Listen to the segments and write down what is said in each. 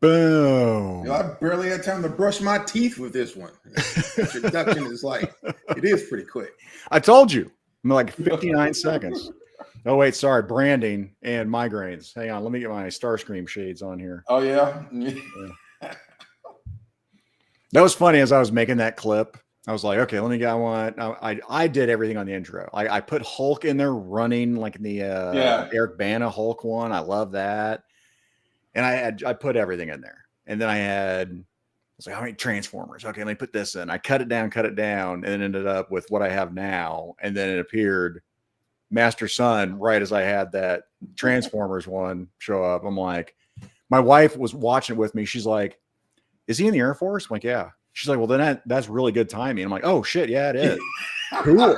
Boom. You know, I barely had time to brush my teeth with this one. Introduction is like, it is pretty quick. I told you. I'm like 59 seconds. Oh, wait, sorry. Branding and migraines. Hang on. Let me get my Starscream shades on here. Oh, yeah? That was funny as I was making that clip. I was like, okay, let me get one. I did everything on the intro. I put Hulk in there running like in the Eric Bana Hulk one. I love that. And I put everything in there. And then I was like, how many Transformers? Okay, let me put this in. I cut it down, and then ended up with what I have now. And then it appeared MasterSun right as I had that Transformers one show up. I'm like, my wife was watching it with me. She's like, is he in the Air Force? I'm like, yeah. She's like, well, then that's really good timing. I'm like, oh shit, yeah, it is. Cool.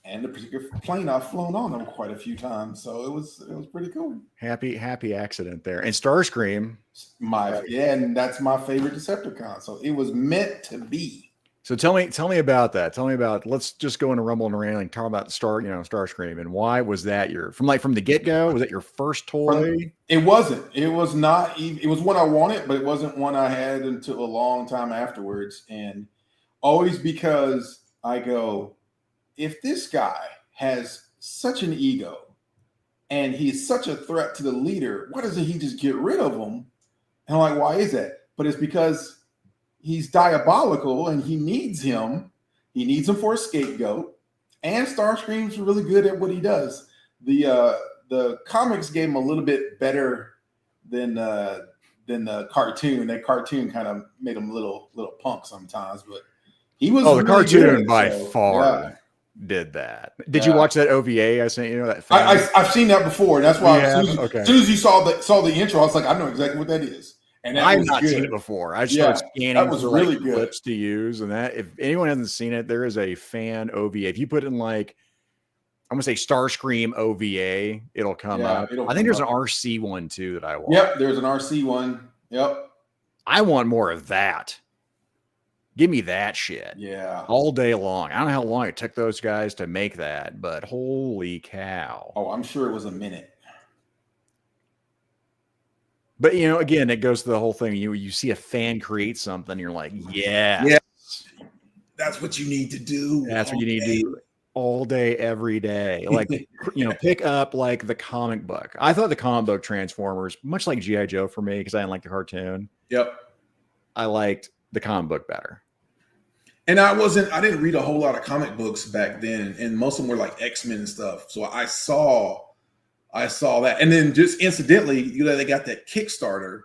And the particular plane I've flown on them quite a few times, so it was pretty cool. Happy accident there. And Starscream, and that's my favorite Decepticon. So it was meant to be. So tell me about that. Tell me about. Let's just go into Rumble and Railing. Talk about Starscream, and why was that from the get go? Was that your first toy? It wasn't. It was not. It was one I wanted, but it wasn't one I had until a long time afterwards. And always because I go, if this guy has such an ego and he's such a threat to the leader, why doesn't he just get rid of him? And I'm like, why is that? But it's because he's diabolical and he needs him. He needs him for a scapegoat. And Starscream's really good at what he does. The comics gave him a little bit better than the cartoon. That cartoon kind of made him a little punk sometimes, but he was. Oh, the really cartoon good, by far did that. Did you watch that OVA I sent you? That I've seen that before. And that's why as soon as you saw the intro, I was like, I know exactly what that is. And I've not seen it before. I started scanning that was really good clips to use. And that, if anyone hasn't seen it, there is a fan OVA. If you put in I'm gonna say Starscream OVA, it'll come up. I think there's an RC one too that I want. Yep, there's an RC one. Yep. I want more of that. Give me that shit. Yeah. All day long. I don't know how long it took those guys to make that, but holy cow. Oh, I'm sure it was a minute. But again, it goes to the whole thing. You see a fan create something, you're like, yeah, that's what you need to do. That's what you need to do all day, every day. Like, pick up like the comic book. I thought the comic book Transformers, much like G.I. Joe for me, because I didn't like the cartoon. Yep. I liked the comic book better. And I didn't read a whole lot of comic books back then, and most of them were like X-Men and stuff. So I saw that. And then just incidentally, they got that Kickstarter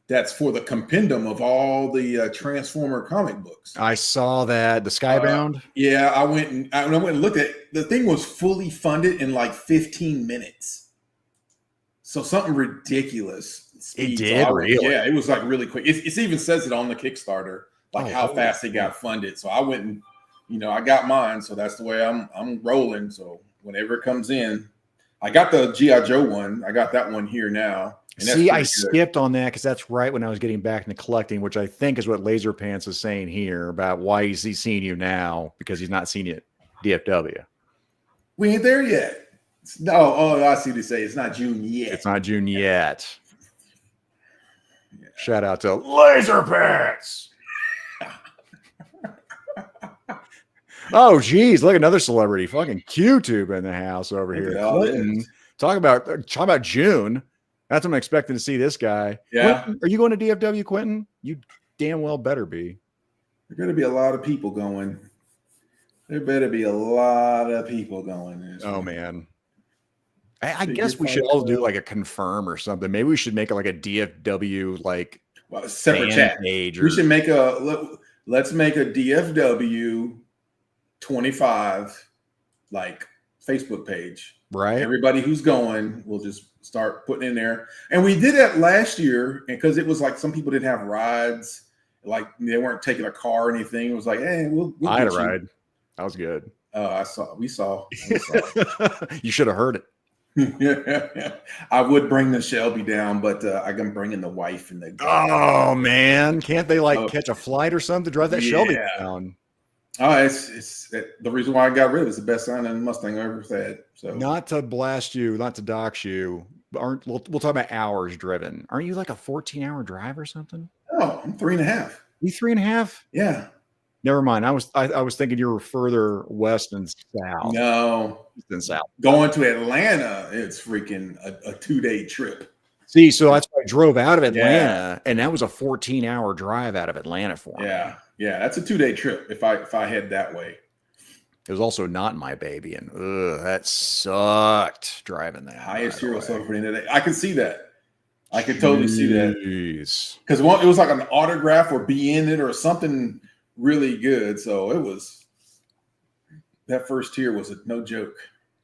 that's for the compendium of all the Transformer comic books. I saw that, the Skybound. I went and looked at it. The thing was fully funded in like 15 minutes. So something ridiculous. It did, really? Yeah, it was like really quick. It even says it on the Kickstarter, like how fast it got funded. So I went and, I got mine. So that's the way I'm rolling. So whenever it comes in, I got the G.I. Joe one. I got that one here now. See, I skipped on that because that's right when I was getting back into collecting, which I think is what Laser Pants is saying here about why he's seeing you now, because he's not seen you at DFW. We ain't there yet. I see what they say. It's not June yet. It's not June yet. Yeah. Shout out to Laser Pants. Oh, geez, look, another celebrity, fucking Q-Tube in the house over here. Clinton. Talk about June. That's what I'm expecting to see this guy. Yeah. Quentin, are you going to DFW, Quentin? You damn well better be. There better be a lot of people going. There better be a lot of people going. Oh, man. I guess we should all do like a confirm or something. Maybe we should make it like a DFW like separate chat page. We should make let's make a DFW 25 like Facebook page. Right. Everybody who's going, we'll just start putting in there. And we did that last year, and because it was like some people didn't have rides, like they weren't taking a car or anything. It was like, hey, we'll I had a ride. That was good. We saw. You should have heard it. I would bring the Shelby down, but I'm bringing the wife and the. Oh man, can't they catch a flight or something to drive that Shelby down? Oh, it's the reason why I got rid of it. It's the best sounding Mustang I ever had. So not to blast you, not to dox you, but we'll talk about hours driven. Aren't you like a 14-hour drive or something? Oh, I'm 3.5. You 3.5? Yeah. Never mind. I was thinking you were further west and south. No, east and south. Going to Atlanta, it's freaking a 2-day trip. See, so that's why I drove out of Atlanta, and that was a 14-hour drive out of Atlanta for me. Yeah, that's a 2-day trip if I head that way. It was also not my baby, and that sucked driving that. Highest hero celebrating today. I can see that. I can totally see that. Because it was like an autograph or be in it or something really good. So it was that first tier was no joke.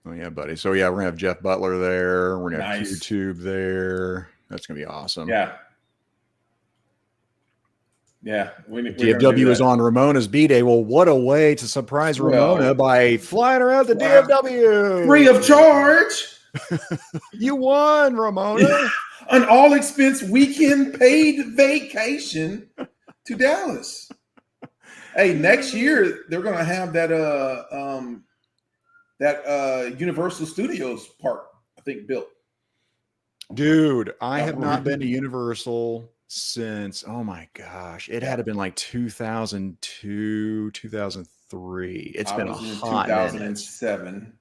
Oh yeah, buddy. So yeah, we're gonna have Jeff Butler there. We're gonna have YouTube there. That's gonna be awesome. Yeah. DFW is on Ramona's B-Day. Well, what a way to surprise Ramona by flying her out to DFW. Free of charge. You won, Ramona. An all-expense weekend paid vacation to Dallas. Hey, next year they're gonna have that Universal Studios park, I think, built. Dude, I have not been to Universal since, oh my gosh, it had to been like 2002, 2003. It's been a hot 2007,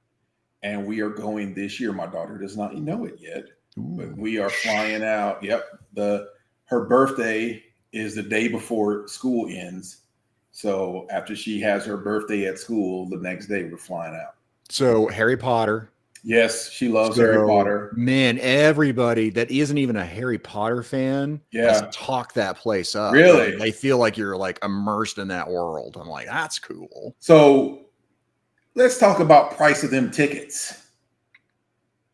and we are going this year. My daughter does not know it yet, but we are flying out. Yep, her birthday is the day before school ends. So after she has her birthday at school, the next day we're flying out. So Harry Potter. Yes, she loves Harry Potter. Man, everybody that isn't even a Harry Potter fan has talked that place up. Really? Like, they feel like you're like immersed in that world. I'm like, that's cool. So let's talk about price of them tickets.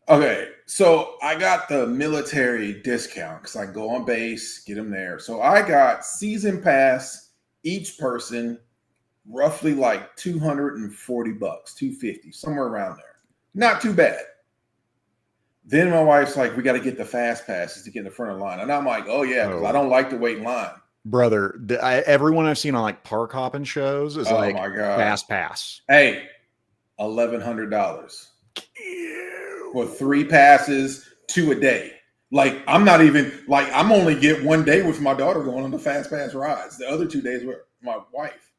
Okay, so I got the military discount because I go on base, get them there. So I got season pass. Each person, roughly like $240, $250, somewhere around there. Not too bad. Then my wife's like, we got to get the fast passes to get in the front of the line. And I'm like, oh, yeah, because I don't like to wait in line. Brother, everyone I've seen on like park hopping shows is like my God. fast pass. Hey, $1,100 for 3 passes, 2 a day. Like, I'm only get 1 day with my daughter going on the fast pass rides. The other 2 days were my wife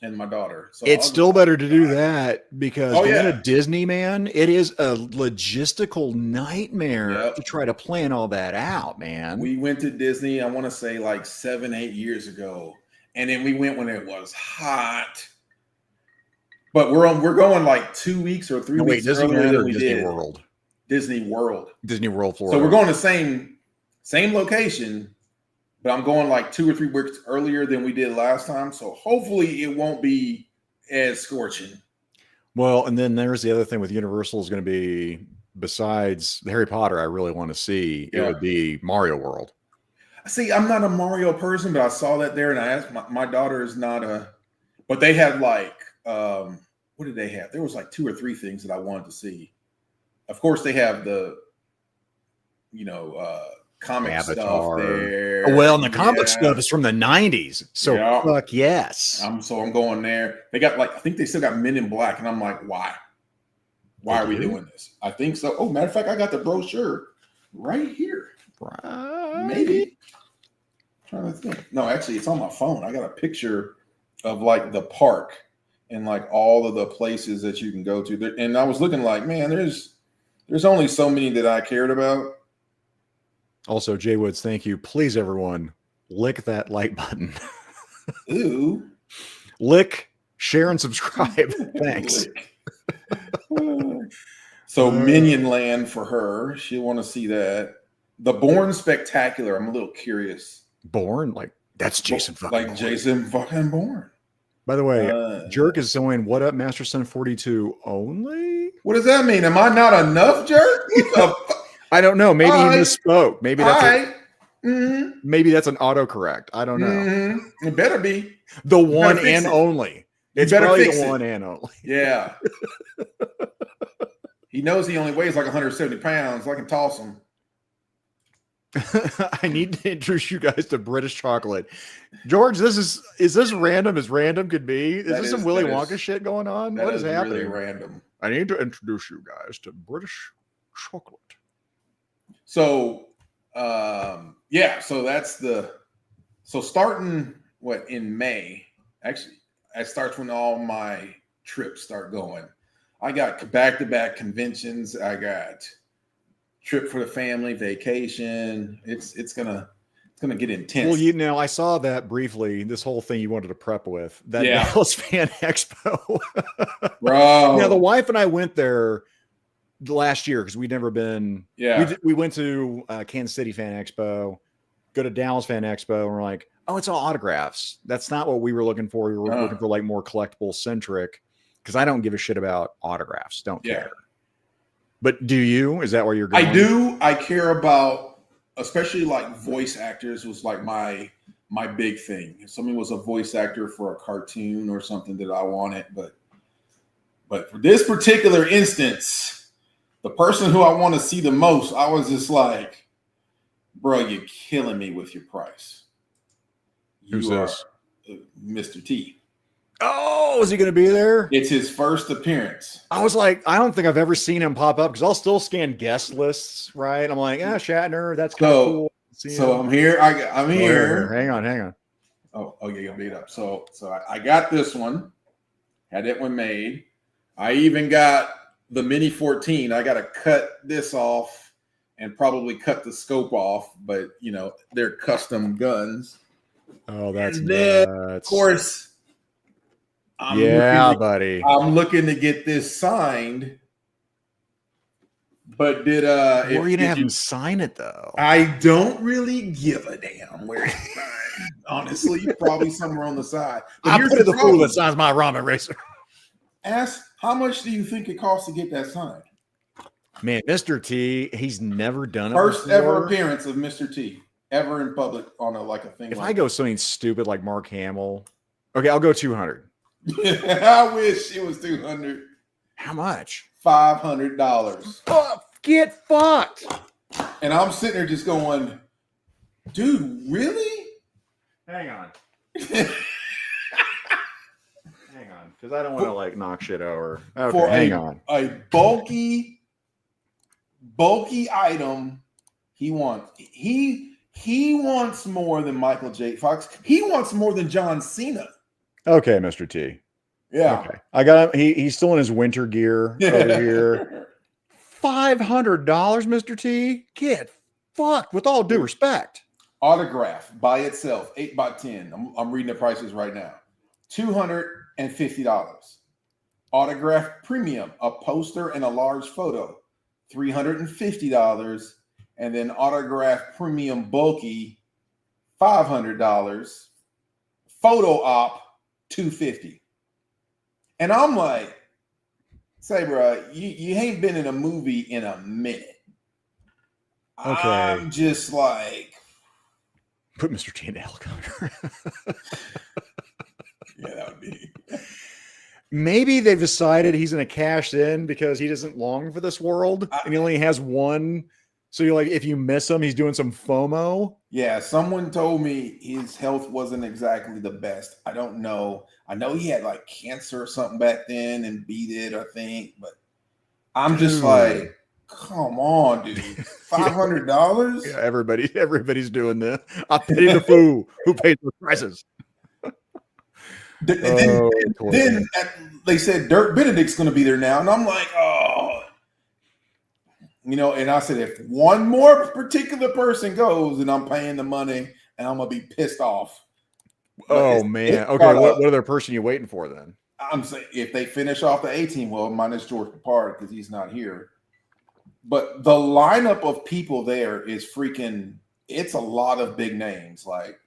and my daughter. So it's still better to do that because going to Disney, man, it is a logistical nightmare to try to plan all that out, man. We went to Disney, I want to say like 7-8 years ago. And then we went when it was hot. But we're going like 2 weeks or 3 weeks earlier than we did. Disney World, Florida. So we're going the same location, but I'm going like 2 or 3 weeks earlier than we did last time. So hopefully it won't be as scorching. Well, and then there's the other thing with Universal is going to be, besides the Harry Potter, I really want to see, it would be Mario World. See, I'm not a Mario person, but I saw that there and I asked my daughter is not but they had like, what did they have? There was like 2 or 3 things that I wanted to see. Of course, they have the, comic Avatar. stuff there. Well, and the comic stuff is from the 90s. So, fuck yes. I'm going there. They got I think they still got Men in Black. And I'm like, why? Why are we doing this? I think so. Oh, matter of fact, I got the brochure right here. Right. Maybe. I'm trying to think. No, actually, it's on my phone. I got a picture of like the park and like all of the places that you can go to. And I was looking like, man, there's only so many that I cared about. Also, Jay Woods, thank you. Please, everyone, lick that like button. Ooh. Lick, share, and subscribe. Thanks. So Minion Land for her. She'll want to see that. The Bourne Spectacular. I'm a little curious. Bourne? Like, that's Jason fucking Like Bourne. Jason fucking Bourne. By the way, Jerk is saying, what up, MasterSun42 only? What does that mean? Am I not enough, Jerk? I don't know. Maybe he misspoke. Maybe that's maybe that's an autocorrect. I don't know. It better be. The one and only. It's probably the one and only. Yeah. He knows he only weighs like 170 pounds. I can toss him. I need to introduce you guys to British chocolate. George, is this random as random could be? Is this some Willy Wonka shit going on? What is happening? Really random. I need to introduce you guys to British chocolate. So, so that's so starting in May, actually, it starts when all my trips start going. I got back-to-back conventions. I got trip for the family, vacation. It's gonna get intense. Well, I saw that briefly. This whole thing you wanted to prep with that Dallas Fan Expo, bro. Yeah, the wife and I went there last year because we'd never been. Yeah, we went to Kansas City Fan Expo, go to Dallas Fan Expo, and we're like, oh, it's all autographs. That's not what we were looking for. We were looking for like more collectible centric. Because I don't give a shit about autographs. Don't care. But do you? Is that where you're going? I do. I care about, especially like voice actors was like my big thing. If somebody was a voice actor for a cartoon or something that I wanted, but for this particular instance, the person who I want to see the most, I was just like, bro, you're killing me with your price. Who's this? Mr. T. Oh, is he going to be there? It's his first appearance. I was like, I don't think I've ever seen him pop up because I'll still scan guest lists, right? I'm like, Shatner, that's kind of cool. So I'm here. I'm here. Hang on. Oh, okay, you'll beat up. So I got this one. Had that one made. I even got the Mini 14. I got to cut this off and probably cut the scope off, but they're custom guns. Oh, that's nuts. Of course. Buddy. I'm looking to get this signed, but did where are you gonna have him sign it though? I don't really give a damn where it's signed. Honestly, probably somewhere on the side. But I put the fool that signs my ramen racer. Ask how much do you think it costs to get that signed? Man, Mr. T, he's never done it. First ever appearance of Mr. T ever in public on a thing. If I go something stupid like Mark Hamill, okay, I'll go 200. I wish it was 200. How much? $500. Oh, get fucked. And I'm sitting there just going, dude, really? Hang on. Hang on, because I don't want to knock shit over. Okay, hang on. A bulky item. He wants more than Michael J. Fox. He wants more than John Cena. Okay, Mr. T. Yeah. Okay. I got him. He's still in his winter gear over here. $500, Mr. T. Get fucked with all due respect. Autograph by itself, 8x10. I'm reading the prices right now. $250. Autograph premium, a poster and a large photo, $350. And then autograph premium bulky, $500. Photo op, $250. And I'm like, say, bro, you ain't been in a movie in a minute. Okay. I'm just like, put Mr. T in the helicopter. Yeah, that would be. Maybe they've decided he's going to cash in because he doesn't long for this world and he only has one. So you're like, if you miss him, he's doing some FOMO. Yeah, someone told me his health wasn't exactly the best. I don't know. I know he had cancer or something back then and beat it, I think. But I'm just like, come on, dude. $500? Yeah, everybody's doing this. I pity the fool who pays the prices. Then they said Dirk Benedict's going to be there now. And I'm like, oh. You know, and I said, if one more particular person goes, and I'm paying the money, and I'm gonna be pissed off. Oh man. Okay, what other person are you waiting for then? I'm saying if they finish off the A team, well, minus George Papard because he's not here. But the lineup of people there is freaking. It's a lot of big names. Like,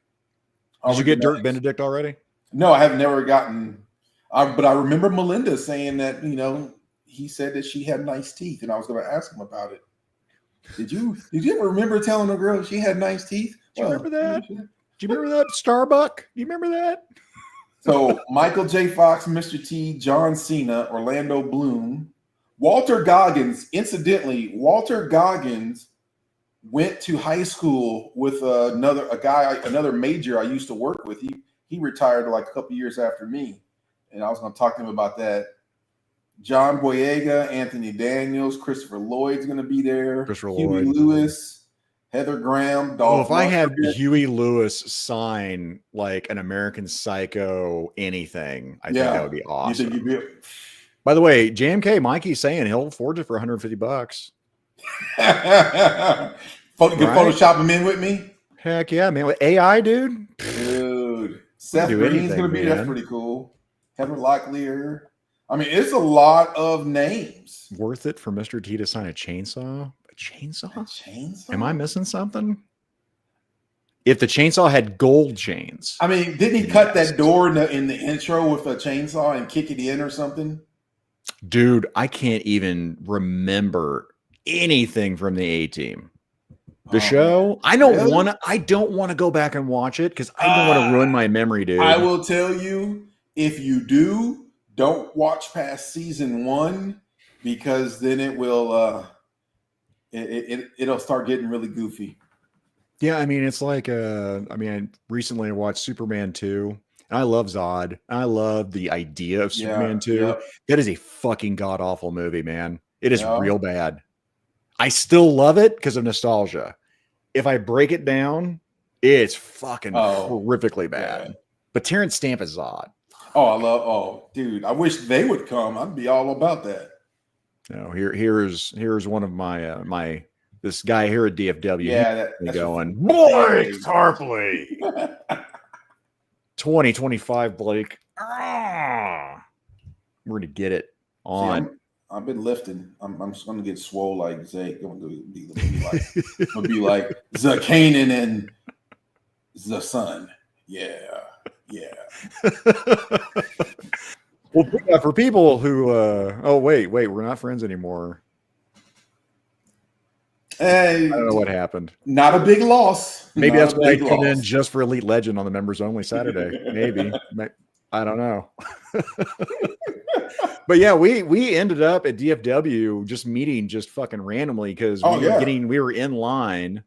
did you get Dirk Benedict already? No, I have never gotten. But I remember Melinda saying that, you know, he said that she had nice teeth, and I was going to ask him about it. Did you ever remember telling a girl she had nice teeth? Do you remember that? Do you remember that Starbuck? Do you remember that? So Michael J. Fox, Mr. T, John Cena, Orlando Bloom, Walter Goggins. Incidentally, Walter Goggins went to high school with another major I used to work with. He retired like a couple years after me, and I was going to talk to him about that. John Boyega, Anthony Daniels, Christopher Lloyd's going to be there. Huey Lewis, Heather Graham. If I had Huey Lewis sign like an American Psycho anything, I think that would be awesome. You think By the way, JMK Mikey's saying he'll afford it for $150. Photoshop him in with me. Heck yeah, man! With AI, dude. Seth Green's going to be there. That's pretty cool. Heather Locklear. I mean, it's a lot of names. Worth it for Mr. T to sign a chainsaw? A chainsaw? A chainsaw? Am I missing something? If the chainsaw had gold chains. I mean, didn't he cut that door in the intro with a chainsaw and kick it in or something? Dude, I can't even remember anything from the A-Team. The show. I don't want to go back and watch it because I don't want to ruin my memory, dude. I will tell you, if you do, don't watch past season 1 because then it will it'll start getting really goofy. Yeah, I mean, it's like recently I watched Superman 2. And I love Zod. I love the idea of Superman 2. Yep. That is a fucking god-awful movie, man. It is real bad. I still love it because of nostalgia. If I break it down, it's fucking horrifically bad. Yeah. But Terrence Stamp is Zod. Dude, I wish they would come. I'd be all about that. No, here's one of my this guy here at DFW. Yeah, that's going, Blake Tarpley. 2025, Blake. We're gonna get it on. See, I've been lifting. I'm just gonna get swole like Zay. I'm gonna be like the Canaan and the Sun. Yeah. Well, for people who wait, we're not friends anymore. Hey, I don't know what happened. Not a big loss. Maybe that's why I come in just for Elite Legend on the members only Saturday. Maybe. I don't know. But yeah, we ended up at DFW just meeting just fucking randomly because we were in line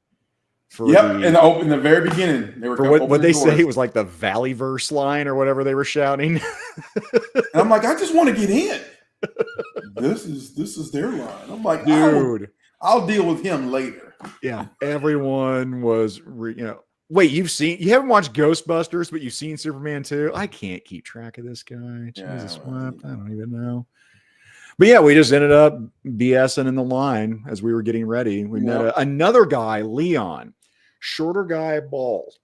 for in the very beginning. They were for what they say was like the Valleyverse line or whatever they were shouting. And I'm like, I just want to get in. This is their line. I'm like, dude, I'll deal with him later. Yeah, everyone was wait, you haven't watched Ghostbusters, but you've seen Superman 2? I can't keep track of this guy. Jesus, I don't even know. But yeah, we just ended up BSing in the line as we were getting ready. We met another guy, Leon, shorter guy, bald.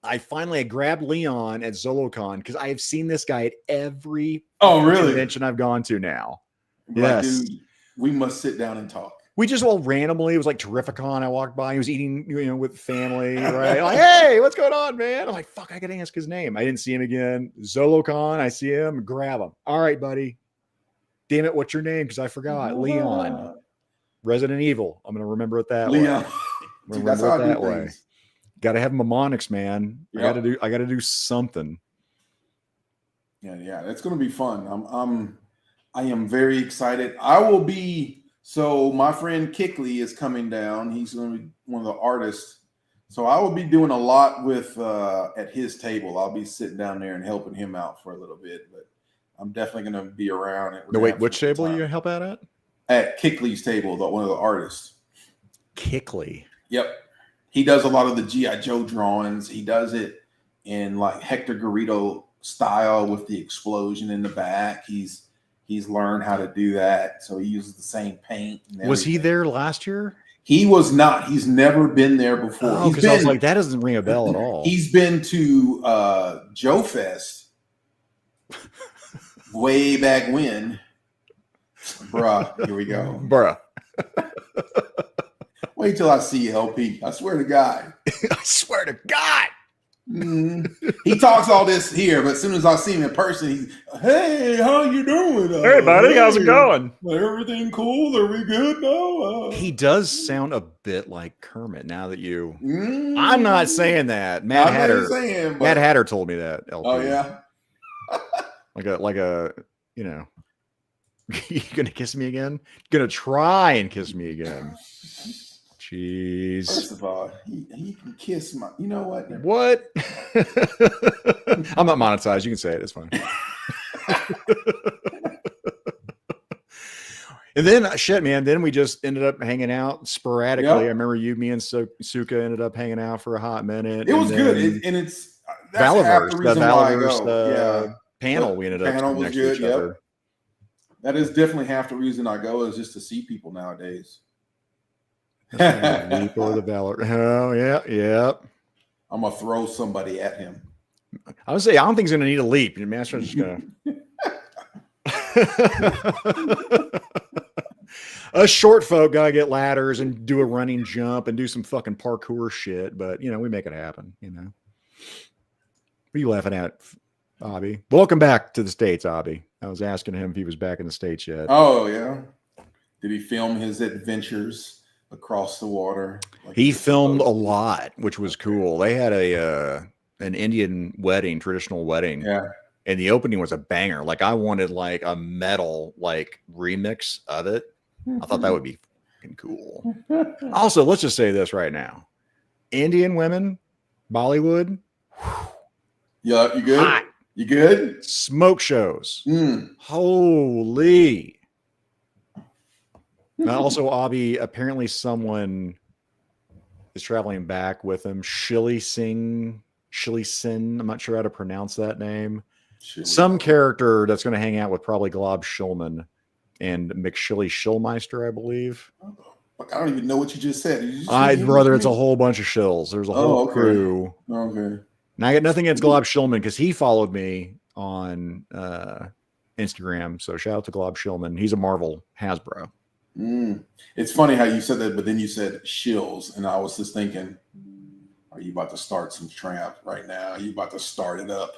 I finally grabbed Leon at ZoloCon because I have seen this guy at every convention I've gone to now. Yes, dude, we must sit down and talk. We just all randomly, it was like Terrificon. I walked by, he was eating, with family, right? Like, hey, what's going on, man? I'm like, fuck, I gotta ask his name. I didn't see him again. ZoloCon, I see him, grab him. All right, buddy. Damn it, what's your name? Because I forgot. Leon. Resident Evil. I'm gonna remember it that way. Remember it that way. Gotta have mnemonics, man. Yep. I gotta do something. Yeah, it's gonna be fun. I am very excited. I will be. So my friend Kickley is coming down. He's going to be one of the artists. So I will be doing a lot with at his table. I'll be sitting down there and helping him out for a little bit. But I'm definitely going to be around. No, wait, which table you help out at? At Kickley's table, one of the artists. Kickley. Yep. He does a lot of the G.I. Joe drawings. He does it in like Hector Garrido style with the explosion in the back. He's He's learned how to do that, so he uses the same paint. Was he there last year? He was not. He's never been there before. Oh, because I was like, that doesn't ring a bell at all. He's been to Joe Fest way back when. Bruh, here we go. Bruh. Wait till I see LP. I swear to God. I swear to God. He talks all this here, but as soon as I see him in person, he's, hey, how you doing? Hey, buddy, how's it going? Everything cool? Are we good now? He does sound a bit like Kermit now that you... I'm not saying that. Matt Hatter told me that, LP. Oh, yeah? like a, you know, you gonna kiss me again? Gonna try and kiss me again. Jeez. First of all, he can kiss my. You know what? What? I'm not monetized. You can say it. It's fine. And then shit, man. Then we just ended up hanging out sporadically. Yep. I remember me and Suka ended up hanging out for a hot minute. It was good, and it's Valorverse, the Valorverse panel. We ended up next to each other. That is definitely half the reason I go, is just to see people nowadays. Leap or the Valor. Oh yeah. I'm gonna throw somebody at him. I would say I don't think he's gonna need a leap. Your master's just gonna us short folk gotta get ladders and do a running jump and do some fucking parkour shit, but you know, we make it happen, you know. What are you laughing at, Abby? Welcome back to the States, Abby. I was asking him if he was back in the States yet. Oh yeah. Did he film his adventures across the water? He filmed a lot, which was cool. They had an Indian wedding, traditional wedding. Yeah. And the opening was a banger. Like I wanted like a metal like remix of it. I thought that would be fucking cool. Also, let's just say this right now. Indian women, Bollywood. Yeah, you good? Hot. You good? Smoke shows. Holy. Now, also, Abby, apparently someone is traveling back with him. Shilly Sin. I'm not sure how to pronounce that name. Some character that's going to hang out with probably Glob Shulman and McShilly Shillmeister, I believe. I don't even know what you just said. Brother, it's a whole bunch of shills. There's a whole crew. Okay. Now, I got nothing against Glob Shulman because he followed me on Instagram. So shout out to Glob Shulman. He's a Marvel Hasbro. It's funny how you said that, but then you said shills, and I was just thinking, are you about to start some tramp right now? Are you about to start it up?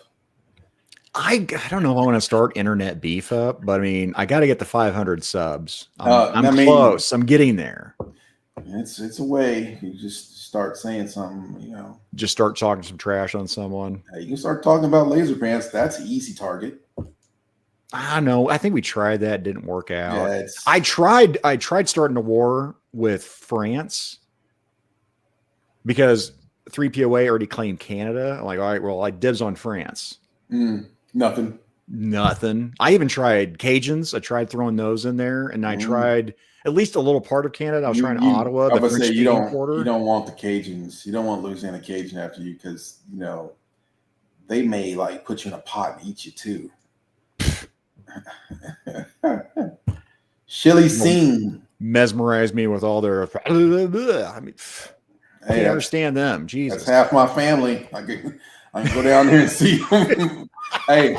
I don't know if I want to start internet beef up, but I mean, I got to get the 500 subs. I'm close. I'm getting there. It's a way. You just start saying something, you know. Just start talking some trash on someone. You can start talking about laser pants. That's an easy target. I know. I think we tried that. Didn't work out. Yeah, I tried starting a war with France because 3POA already claimed Canada. I'm like, all right, well, I dibs on France. Nothing. I even tried Cajuns. I tried throwing those in there, and I tried at least a little part of Canada. I was trying Ottawa. I was say you don't want the Cajuns. You don't want Louisiana Cajun after you because you know they may like put you in a pot and eat you too. Shilly Singh mesmerized me with all their. I mean, I can't understand them. Jesus, that's half my family. I can go down there and see them. Hey,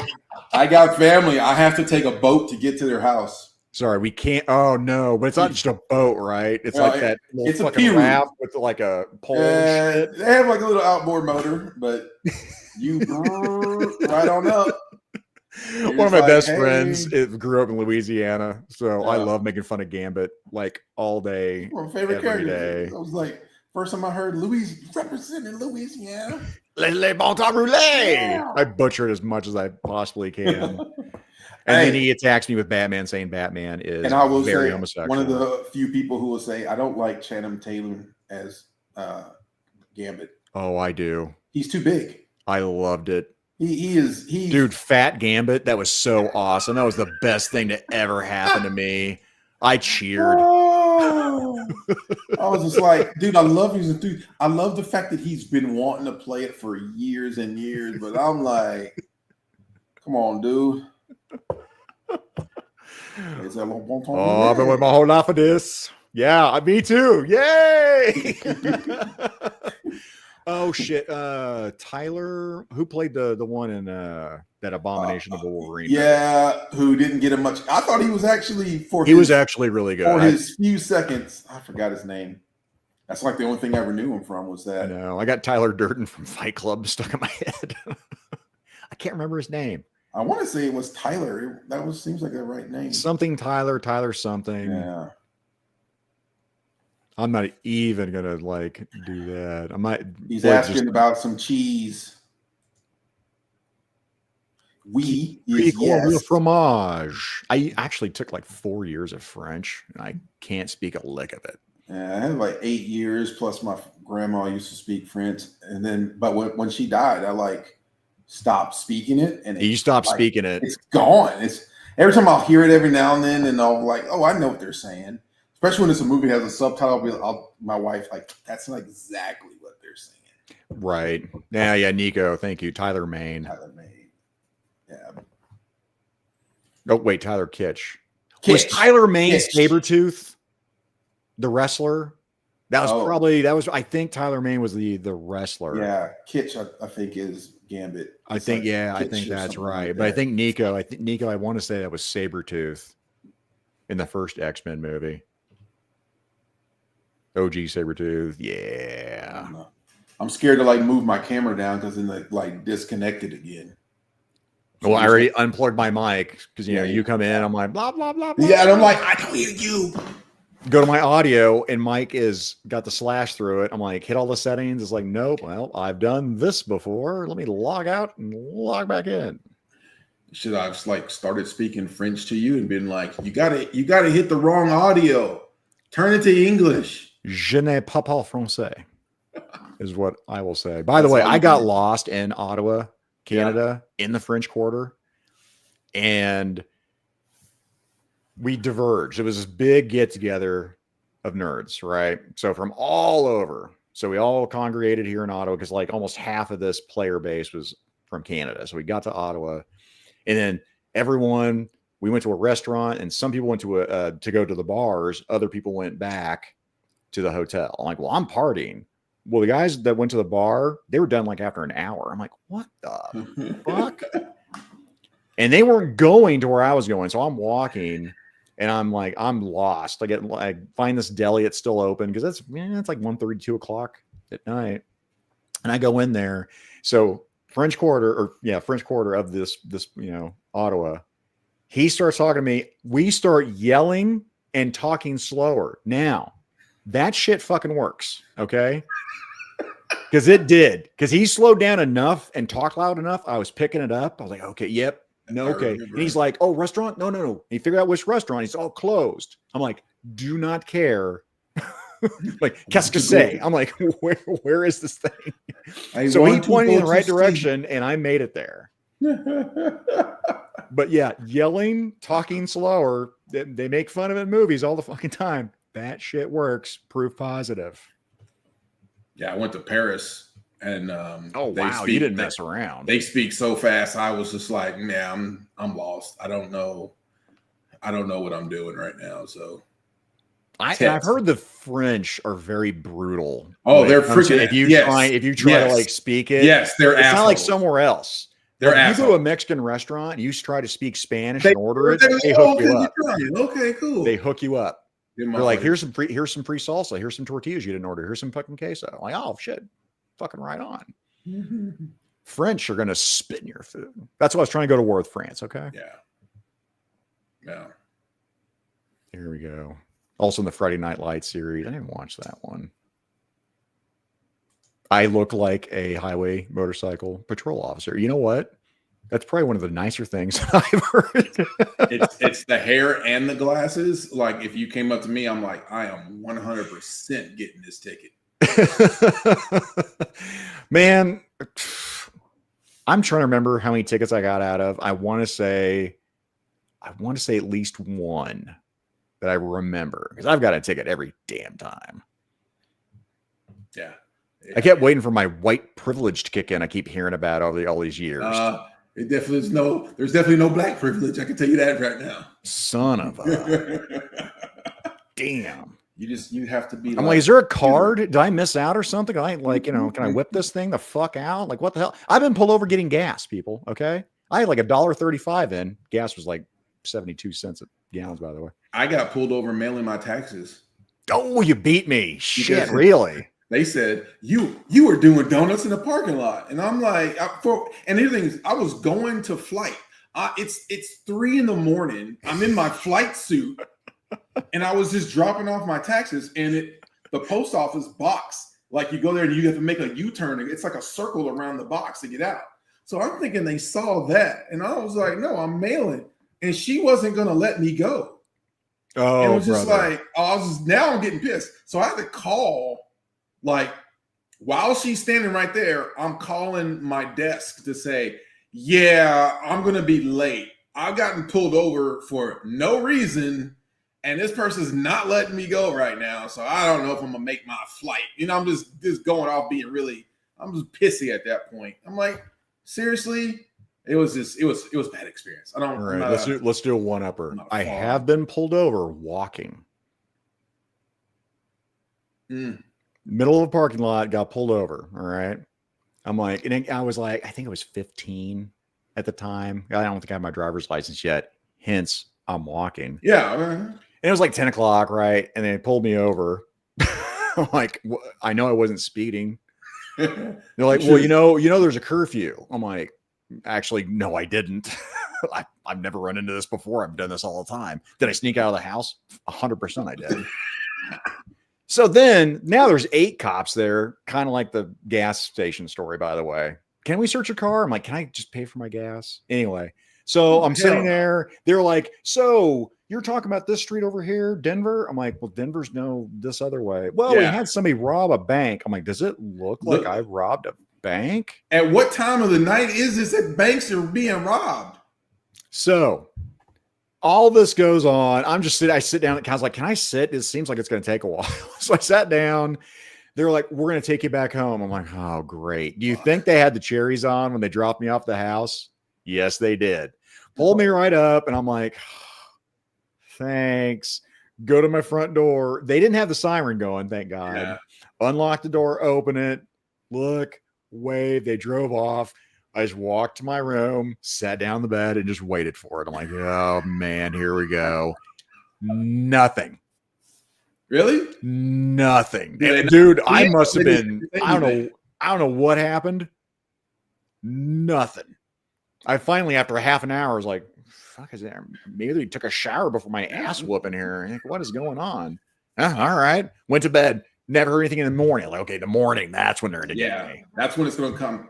I got family. I have to take a boat to get to their house. Sorry, we can't. Oh no, but it's not just a boat, right? It's like that. It's a raft with like a pole. They have like a little outboard motor, but you right on up. One of my best friends grew up in Louisiana, so I love making fun of Gambit like all day. My favorite character. I was like, first time I heard representing Louisiana. Les bon temps roulé. Yeah. I butcher it as much as I possibly can. And then he attacks me with Batman, saying Batman is very homosexual. One of the few people who will say, I don't like Channing Tatum as Gambit. Oh, I do. He's too big. I loved it. He's dude, Fat Gambit. That was so awesome. That was the best thing to ever happen to me. I cheered. Oh, I was just like, dude, I love his dude. I love the fact that he's been wanting to play it for years and years, but I'm like, come on, dude. Oh, I've been with my whole life for this. Yeah, me too. Yay! Oh shit. Tyler, who played the one in that Abomination of a Wolverine? Yeah, who didn't get a much. I thought he was actually was actually really good. For his few seconds. I forgot his name. That's like the only thing I ever knew him from was that. I know. I got Tyler Durden from Fight Club stuck in my head. I can't remember his name. I want to say it was Tyler. That seems like the right name. Something Tyler something. Yeah. I'm not even gonna like do that. I might. He's asking about some cheese. Oui is yes. Fromage. I actually took like 4 years of French, and I can't speak a lick of it. Yeah, I had like 8 years. Plus, my grandma used to speak French, and then, but when she died, I like stopped speaking it. And you stopped speaking it. It's gone. It's every time I'll hear it every now and then, and I'll like, oh, I know what they're saying. Especially when it's a movie has a subtitle, my wife like, that's not exactly what they're saying. Right. Yeah. Nico, thank you. Tyler Maine. Yeah. Oh wait, Tyler Kitsch. Was Tyler Maine Sabretooth, the wrestler? That was I think Tyler Maine was the wrestler. Yeah, Kitsch I think is Gambit. I think that's right. But I think Nico, I want to say that was Sabretooth in the first X-Men movie. OG Sabretooth, yeah. I'm scared to like move my camera down because then like disconnected again. Well, I already unplugged my mic because you come in, I'm like blah blah blah. Yeah, and I'm like, I don't hear you. Go to my audio, and Mike is got the slash through it. I'm like, hit all the settings. It's like, nope. Well, I've done this before. Let me log out and log back in. Should I have like started speaking French to you and been like, you gotta hit the wrong audio. Turn it to English. Je ne parle pas français is what I will say. By the way, I got lost in Ottawa, Canada, in the French Quarter, and we diverged. It was this big get together of nerds, right? So from all over. So we all congregated here in Ottawa because like almost half of this player base was from Canada. So we got to Ottawa, and then we went to a restaurant, and some people went to go to the bars. Other people went back to the hotel. I'm like, well, I'm partying. Well, the guys that went to the bar, they were done like after an hour. I'm like, what the fuck? And they weren't going to where I was going. So I'm walking, and I'm like, I'm lost. I find this deli. It's still open because it's like 1:30, 2 o'clock at night. And I go in there. So French Quarter of this Ottawa. He starts talking to me. We start yelling and talking slower. Now, that shit fucking works, okay? Because it did. Because he slowed down enough and talked loud enough. I was picking it up. I was like, okay, yep. No, okay. And he's like, oh, restaurant? No. He figured out which restaurant. He's all closed. I'm like, do not care. Like, qu'est-ce que c'est? I'm like, where is this thing? So he pointed me in the right direction, and I made it there. But yeah, yelling, talking slower, they make fun of it in movies all the fucking time. That shit works. Proof positive. Yeah, I went to Paris, and you didn't mess around. They speak so fast. I was just like, man, I'm lost. I don't know what I'm doing right now. So I've heard the French are very brutal. Oh, they're freaking. If you try to like speak it, yes, they're. It's assholes. Not like somewhere else. They're you go to a Mexican restaurant, you try to speak Spanish and order it. They hook you up. Okay, cool. They hook you up. They're like, here's some free salsa. Here's some tortillas you didn't order. Here's some fucking queso. I'm like, oh shit, fucking right on. Mm-hmm. French are gonna spit in your food. That's why I was trying to go to war with France. Okay. Yeah. Here we go. Also in the Friday Night Lights series, I didn't watch that one. I look like a highway motorcycle patrol officer. You know what? That's probably one of the nicer things I've heard. It's the hair and the glasses. Like if you came up to me, I'm like, I am 100% getting this ticket. Man, I'm trying to remember how many tickets I got out of. I want to say at least one that I remember because I've got a ticket every damn time. Yeah. I kept waiting for my white privilege to kick in. I keep hearing about all these years. It definitely is there's definitely no black privilege. I can tell you that right now. Son of a damn. You have to be I'm like, is there a card? Did I miss out or something? Can I whip this thing the fuck out? Like, what the hell? I've been pulled over getting gas, people. Okay. I had like $1.35 in. Gas was like 72 cents a gallon, by the way. I got pulled over mailing my taxes. Oh, you beat me. Shit, really? They said, you were doing donuts in the parking lot. And I'm like, and the other thing is, I was going to flight. It's 3 a.m. I'm in my flight suit. And I was just dropping off my taxes, and the post office box, like you go there and you have to make a U-turn. It's like a circle around the box to get out. So I'm thinking they saw that, and I was like, no, I'm mailing. And she wasn't going to let me go. Oh, and it was just like, now I'm getting pissed. So I had to call, like, while she's standing right there, I'm calling my desk to say, yeah, I'm going to be late. I've gotten pulled over for no reason. And this person's not letting me go right now. So I don't know if I'm gonna make my flight. I'm just going off being I'm just pissy at that point. I'm like, seriously? It was bad experience. I don't. All right, let's do a one-upper. I have been pulled over walking. Middle of a parking lot, got pulled over. All right. I'm like, and I was like, I think I was 15 at the time. I don't think I have my driver's license yet. Hence, I'm walking. Yeah. And it was like 10 o'clock, right? And they pulled me over. I'm like, I know I wasn't speeding. They're like, well, there's a curfew. I'm like, actually, no, I didn't. I've never run into this before. I've done this all the time. Did I sneak out of the house? 100% I did. So then now there's 8 cops there, kind of like the gas station story, by the way. Can we search a car? I'm like, can I just pay for my gas? Anyway. So I'm sitting there. They're like, so you're talking about this street over here, Denver? I'm like, well, Denver's this other way. Well, we had somebody rob a bank. I'm like, does it look like I robbed a bank? At what time of the night is this that banks are being robbed? So all this goes on. I sit down. I was like, can I sit? It seems like it's going to take a while. So I sat down. They're like, we're going to take you back home. I'm like, oh, great. Do you think they had the cherries on when they dropped me off the house? Yes, they did. Pulled me right up, and I'm like, thanks. Go to my front door. They didn't have the siren going, thank God. Yeah. Unlock the door, open it, look, wave. They drove off. I just walked to my room, sat down in the bed, and just waited for it. I'm like, oh, man, here we go. Nothing. Really? Nothing. Dude, I must have been, I don't know what happened. Nothing. I finally, after a half an hour, was like, fuck is that? Maybe they took a shower before my ass whooping here. Like, what is going on? All right. Went to bed. Never heard anything in the morning. Like, okay, the morning, that's when they're going to get me. That's when it's going to come.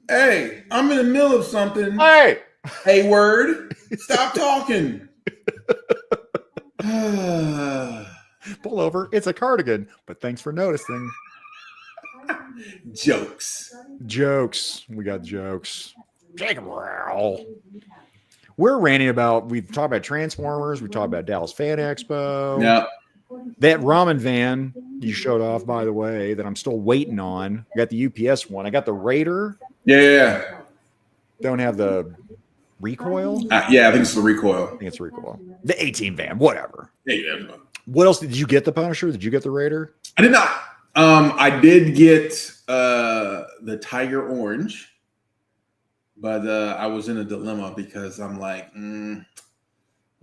Hey, I'm in the middle of something. Hey, word. Stop talking. Pull over. It's a cardigan, but thanks for noticing. Jokes. We got jokes. We're ranting about, we've talked about Transformers. We talked about Dallas Fan Expo. Yeah. That ramen van you showed off, by the way, that I'm still waiting on. I got the UPS one. I got the Raider. Yeah. Don't have the recoil. Yeah, I think it's the recoil. I think it's recoil. The 18 van, whatever. Yeah. What else did you get? The Punisher? Did you get the Raider? I did not. I did get the Tiger Orange, but I was in a dilemma because I'm like, when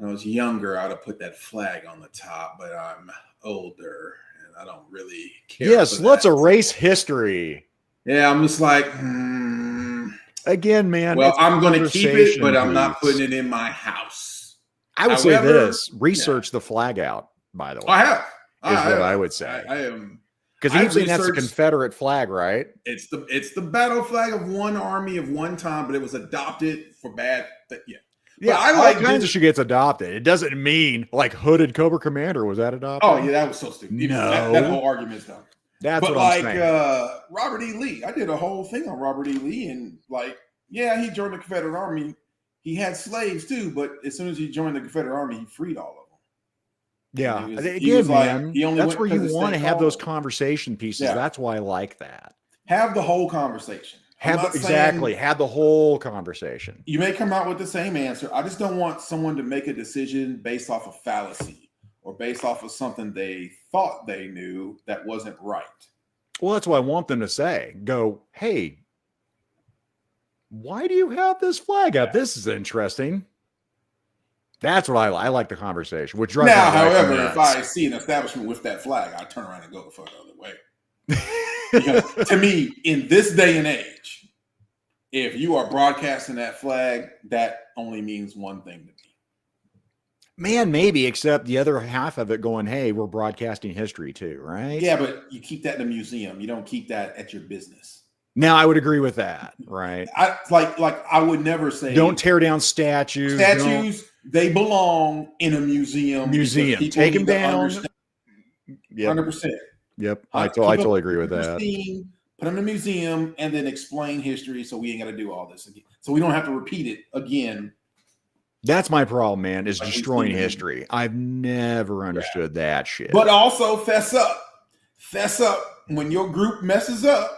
I was younger, I'd have put that flag on the top, but I'm older and I don't really care. Yes, let's erase history. Yeah, I'm just like, again, man. Well, I'm going to keep it, but I'm not putting it in my house. I would say this: research the flag out. By the way, I have. What I would say. I am. Because usually that's a Confederate flag, right? It's the battle flag of one army of one time, but it was adopted for bad. Yeah, I like all kinds of shit gets adopted. It doesn't mean like Hooded Cobra Commander was that adopted? Oh yeah, that was so stupid. No, that whole argument is dumb. That's what I'm saying. Robert E. Lee, I did a whole thing on Robert E. Lee, and he joined the Confederate Army. He had slaves too, but as soon as he joined the Confederate Army, he freed all of them. Yeah, again, man, that's where you want to have those conversation pieces. Yeah. That's why I like that. Have the whole conversation. Exactly. Had the whole conversation. You may come out with the same answer. I just don't want someone to make a decision based off of fallacy or based off of something they thought they knew that wasn't right. Well, that's what I want them to say. Go, hey, why do you have this flag up? This is interesting. That's what I like the conversation. Which drives now, however, if I see an establishment with that flag, I turn around and go the fuck the other way. Because to me, in this day and age, if you are broadcasting that flag, that only means one thing to me. Man, maybe, except the other half of it going, hey, we're broadcasting history too, right? Yeah, but you keep that in a museum. You don't keep that at your business. Now, I would agree with that, right? I would never say don't tear down statues. They belong in a museum. Take them down. 100%. Yep, I totally agree with that. Put them in a museum and then explain history, so we ain't got to do all this again. So we don't have to repeat it again. That's my problem, man, is destroying history. I've never understood that shit. But also fess up. Fess up when your group messes up.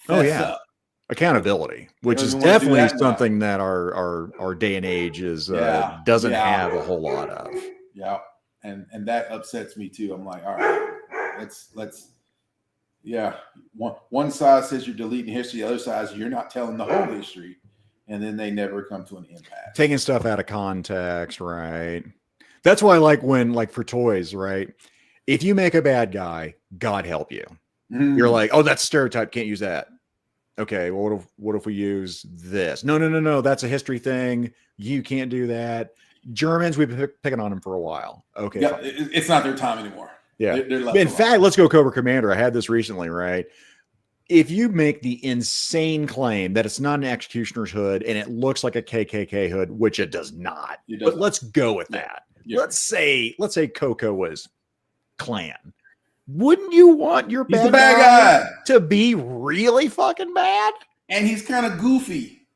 Up. Accountability, which is definitely something that our day and age is doesn't have a whole lot of. Yeah. And that upsets me too. I'm like, all right, let's one side says you're deleting history, the other side says you're not telling the whole history, and then they never come to an impasse. Taking stuff out of context, right? That's why I like when, like for toys, right? If you make a bad guy, God help you. You're like, oh, that's a stereotype, can't use that. Okay, well, what if we use this? No, that's a history thing. You can't do that. Germans, we've been picking on them for a while. Okay, yeah, it's not their time anymore. Yeah. In fact, let's go Cobra Commander. I had this recently, right? If you make the insane claim that it's not an executioner's hood and it looks like a KKK hood, which it does not, but let's go with that. Yeah. Let's say Coco was Klan. Wouldn't you want your bad guy to be really fucking bad? And he's kind of goofy.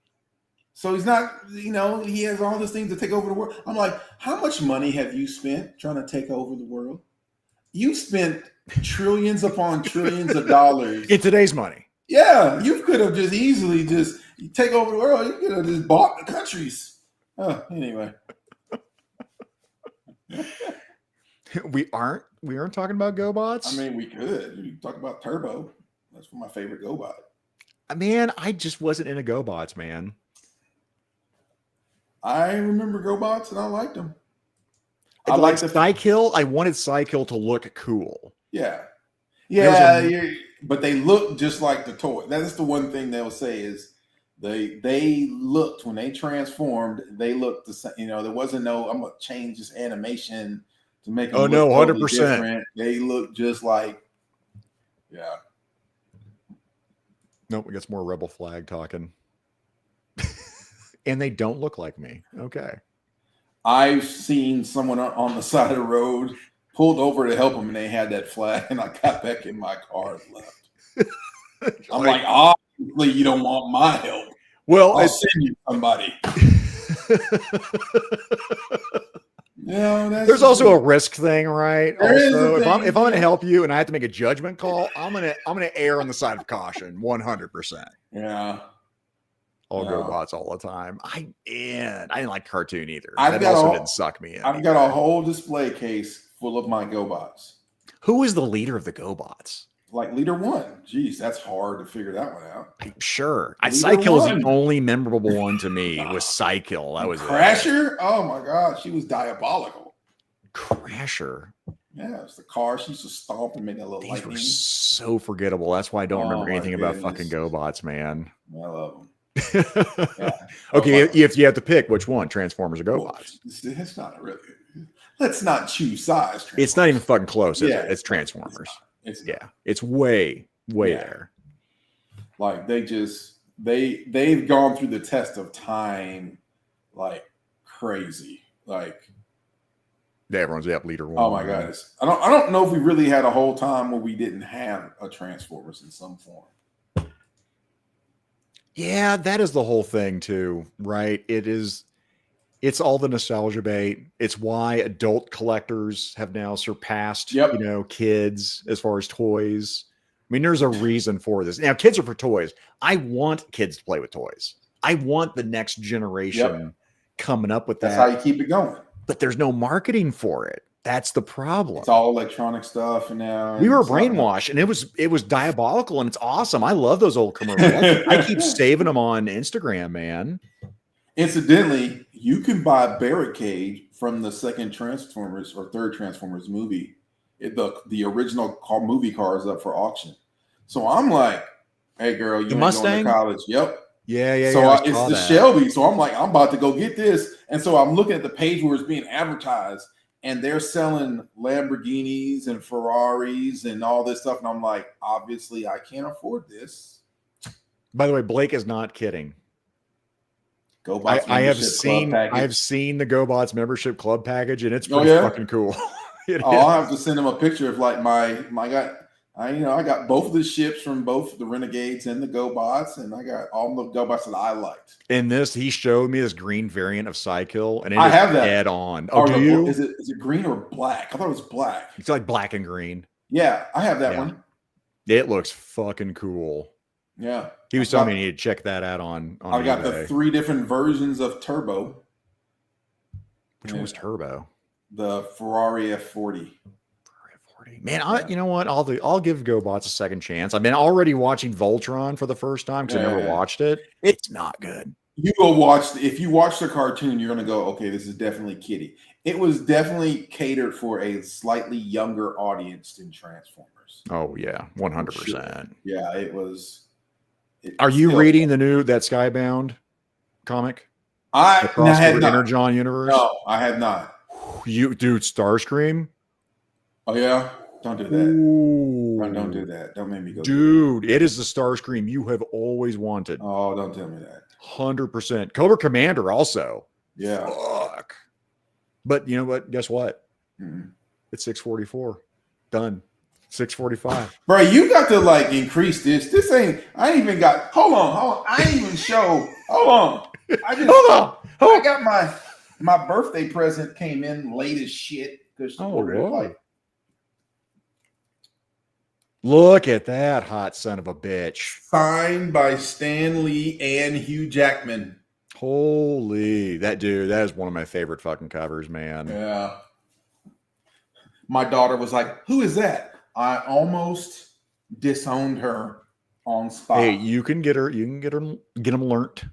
So he's not, he has all these things to take over the world. I'm like, how much money have you spent trying to take over the world? You spent trillions upon trillions of dollars. In today's money. Yeah, you could have just easily take over the world. You could have just bought the countries. Anyway. We aren't talking about GoBots. I mean, we could. We talk about Turbo. That's my favorite GoBot. Man, I just wasn't into GoBots, man. I remember GoBots and I liked them. I liked Psykill. I wanted Psykill to look cool. Yeah. But they look just like the toy. That is the one thing they'll say is they looked, when they transformed, they looked the same. There wasn't no, I'm gonna change this animation to make them look 100%. Different. They look just like, Nope, we got some more Rebel Flag talking. And they don't look like me. Okay. I've seen someone on the side of the road pulled over to help them, and they had that flag, and I got back in my car and left. I'm like, obviously you don't want my help. Well, I'll send you somebody. There's also a risk thing, right? Also, if I'm going to help you and I have to make a judgment call, I'm gonna err on the side of caution, 100%. Yeah. I'll go bots all the time. I didn't like cartoon either. That also didn't suck me in. I've got a whole display case full of my GoBots. Who is the leader of the GoBots? Like leader one. Jeez, that's hard to figure that one out. I'm sure. Psykill is the only memorable one to me. Was Psykill. That was Crasher? Oh my God, she was diabolical. Crasher. Yeah, it's the car. She used to stomp and make a little These lightning. were so forgettable. That's why I don't remember anything about fucking GoBots, man. I love them. Okay, if you have to pick which one, Transformers or GoBots. It's not really. Let's not choose size. It's not even fucking close, is it? It's Transformers. It's way there. Like they've gone through the test of time like crazy. Like everyone's leader one. Oh my God. I don't know if we really had a whole time where we didn't have a Transformers in some form. Yeah, that is the whole thing too, right? It's all the nostalgia bait. It's why adult collectors have now surpassed, kids as far as toys, mean, there's a reason for this. Now, kids are for toys. I want kids to play with toys. I want the next generation coming up with that. That's how you keep it going. But there's no marketing for it. That's the problem. It's all electronic stuff, and now we were brainwashed, and it was diabolical, and it's awesome. I love those old commercials. I keep saving them on Instagram, man. Incidentally, you can buy Barricade from the second Transformers or third Transformers movie. The original movie car is up for auction. So I'm like, hey, girl, you the Mustang? Going to college? Yep. Yeah. So it's the Shelby. So I'm like, I'm about to go get this. And so I'm looking at the page where it's being advertised, and they're selling Lamborghinis and Ferraris and all this stuff. And I'm like, obviously, I can't afford this. By the way, Blake is not kidding. GoBots I have seen the GoBots membership club package, and it's pretty fucking cool. I'll have to send him a picture of like I got both of the ships from both the Renegades and the GoBots, and I got all the GoBots that I liked. In this, he showed me this green variant of Psykill, and I have that dead on. Oh, do you? Is it green or black? I thought it was black. It's like black and green. Yeah, I have that one. It looks fucking cool. Yeah, he was telling me you need to check that out on I got eBay. The 3 different versions of Turbo. Which one was Turbo? The Ferrari F40. Man, you know what? I'll give GoBots a second chance. I've been already watching Voltron for the first time because I never watched it. It's not good. You go watch. If you watch the cartoon, you're gonna go, okay, this is definitely kiddie. It was definitely catered for a slightly younger audience than Transformers. Oh yeah, 100%. Yeah, it was. Are you reading that Skybound comic? I had not. Energon universe. No, I have not. You dude, Starscream. Oh yeah, don't do that. Ooh. Don't do that. Don't make me go. Dude, it is the Starscream you have always wanted. Oh, don't tell me that. 100%. Cobra Commander also. Yeah. Fuck. But you know what? Guess what? Mm-hmm. It's 6:44. Done. 6:45. Bro, you got to like increase this. This ain't. I ain't even got. Hold on. I ain't even show. Hold on. Hold on. I got my birthday present came in late as shit. Look at that hot son of a bitch. Signed by Stan Lee and Hugh Jackman. Holy, that is one of my favorite fucking covers, man. Yeah. My daughter was like, "Who is that?" I almost disowned her on spot. Hey, you can get them learnt.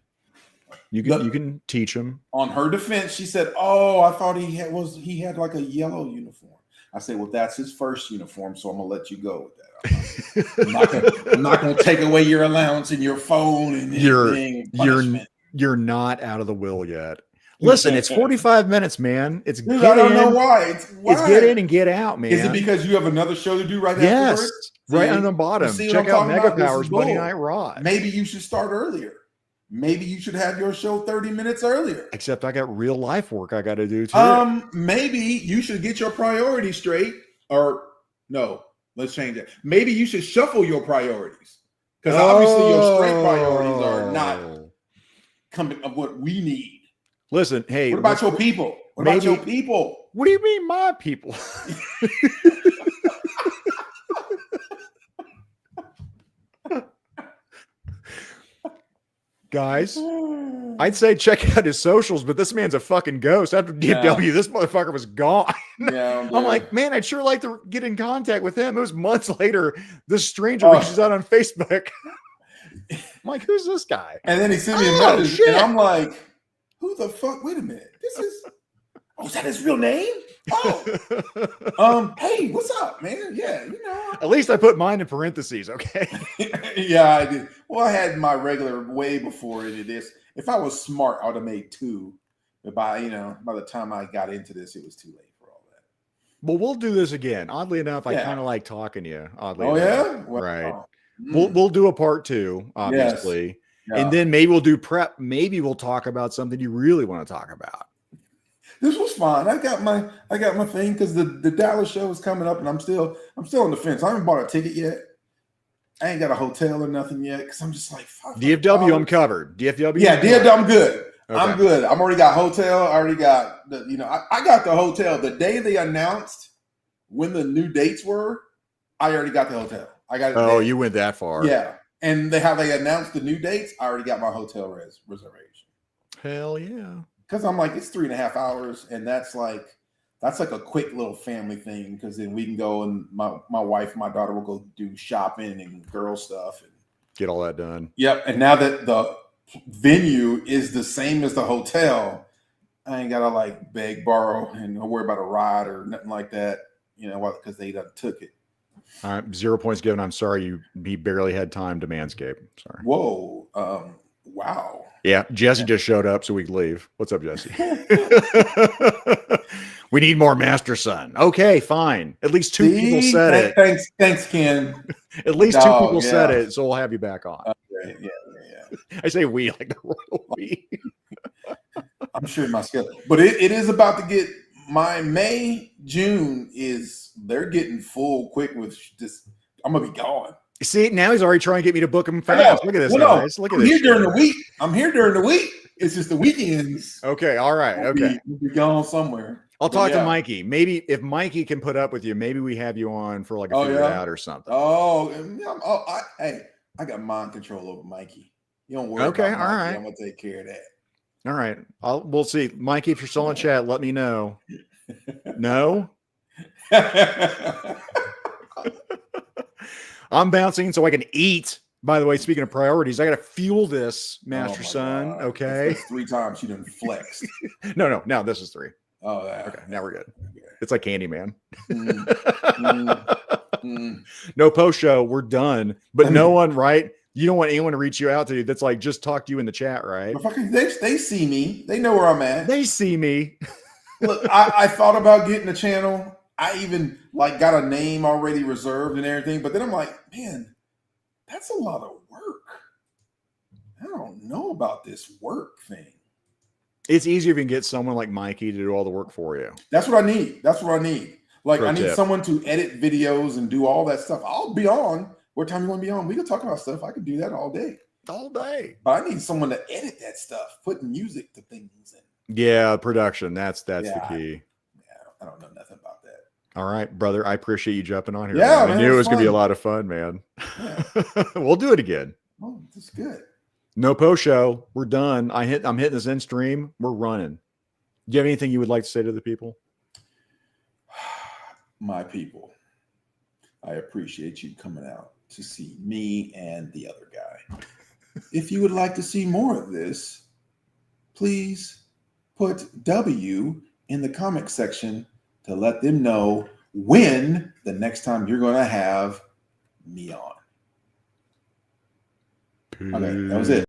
You can teach them. On her defense, she said, "Oh, I thought he had like a yellow uniform." I said, "Well, that's his first uniform, so I'm gonna let you go with that. I'm not gonna take away your allowance and your phone and you're not out of the will yet." Listen, it's 45 minutes, man. It's Dude, I don't know why. It's get in and get out, man. Is it because you have another show to do right yes, afterwards? Right on the bottom. Check out Mega Powers Monday Night Raw. Maybe you should start earlier. Maybe you should have your show 30 minutes earlier. Except I got real life work I got to do too. Maybe you should get your priorities straight. Or no, let's change it. Maybe you should shuffle your priorities. Because obviously your straight priorities are not coming of what we need. Listen, hey. What about your people? What about your people? What do you mean my people? Guys, I'd say check out his socials, but this man's a fucking ghost. After DFW, this motherfucker was gone. Yeah, I'm like, man, I'd sure like to get in contact with him. It was months later. This stranger reaches out on Facebook. I'm like, who's this guy? And then he sent me a message, and I'm like, who the fuck? Wait a minute. This is. Oh, is that his real name? Oh, hey, what's up, man? Yeah, you know. At least I put mine in parentheses, okay? Yeah, I did. Well, I had my regular way before into this. If I was smart, I would have made 2. But by the time I got into this, it was too late for all that. Well, we'll do this again. Oddly enough, I kind of like talking to you. Oddly enough. Yeah? Well, right. We'll do a part 2, obviously. Yes. Yeah. And then maybe we'll do prep. Maybe we'll talk about something you really want to talk about. This was fun. I got my thing because the Dallas show is coming up, and I'm still on the fence. I haven't bought a ticket yet. I ain't got a hotel or nothing yet because I'm just like, fuck. DFW, I'm covered. DFW, yeah, DFW, I'm good. Okay. I'm good. I'm already got hotel. I already got I got the hotel the day they announced when the new dates were. I already got the hotel. I got it. Oh, you went that far. Yeah. And how they announced the new dates, I already got my hotel reservation. Hell yeah. Because I'm like, it's 3.5 hours, and that's like a quick little family thing. Because then we can go, and my wife and my daughter will go do shopping and girl stuff and get all that done. Yep. And now that the venue is the same as the hotel, I ain't gotta like beg, borrow, and worry about a ride or nothing like that. You know what? Because they done took it. All right, 0 points given. I'm sorry he barely had time to manscape. Sorry. Whoa. Wow. Yeah, Jesse just showed up, so we can leave. What's up, Jesse? We need more MasterSun. Okay, fine. At least two people said it. Thanks, Ken. At least two people said it, so we'll have you back on. Okay, yeah. I say we like the royal we. I'm sure my schedule, but it is about to get my June they're getting full quick with this. I'm gonna be gone. See, now he's already trying to get me to book him fast. Look at this, guys. Look at this. I'm here during the week. It's just the weekends. Okay, all right. Okay. We'll be gone somewhere. I'll talk to Mikey. Maybe if Mikey can put up with you, maybe we have you on for like a figure out or something. I got mind control over Mikey. You don't worry. Okay, about all Mikey. right. I'm gonna take care of that. All right. We'll see. Mikey, if you're still in chat, let me know. No? I'm bouncing so I can eat. By the way, speaking of priorities, I got to fuel this MasterSun. Okay. That's 3 times you done flexed. No. This is 3. Oh, yeah. Okay. Now we're good. Okay. It's like Candyman. Mm. No post show. We're done. But no one, right? You don't want anyone to reach you out to you that's like, just talk to you in the chat, right? They see me. They know where I'm at. They see me. Look, I thought about getting a channel. I even like got a name already reserved and everything. But then I'm like, man, that's a lot of work. I don't know about this work thing. It's easier if you can get someone like Mikey to do all the work for you. That's what I need. Like, I need someone to edit videos and do all that stuff. I'll be on. What time you want to be on? We can talk about stuff. I could do that all day. All day. But I need someone to edit that stuff, put music to things in. Yeah, production. That's the key. I don't know nothing about that. All right, brother. I appreciate you jumping on here. Yeah, man. I knew it was going to be a lot of fun, man. Yeah. We'll do it again. Oh, that's good. No post show. We're done. I'm hitting this end stream. We're running. Do you have anything you would like to say to the people? My people, I appreciate you coming out to see me and the other guy. If you would like to see more of this, please put W in the comment section to let them know when the next time you're going to have me on. Okay, that was it.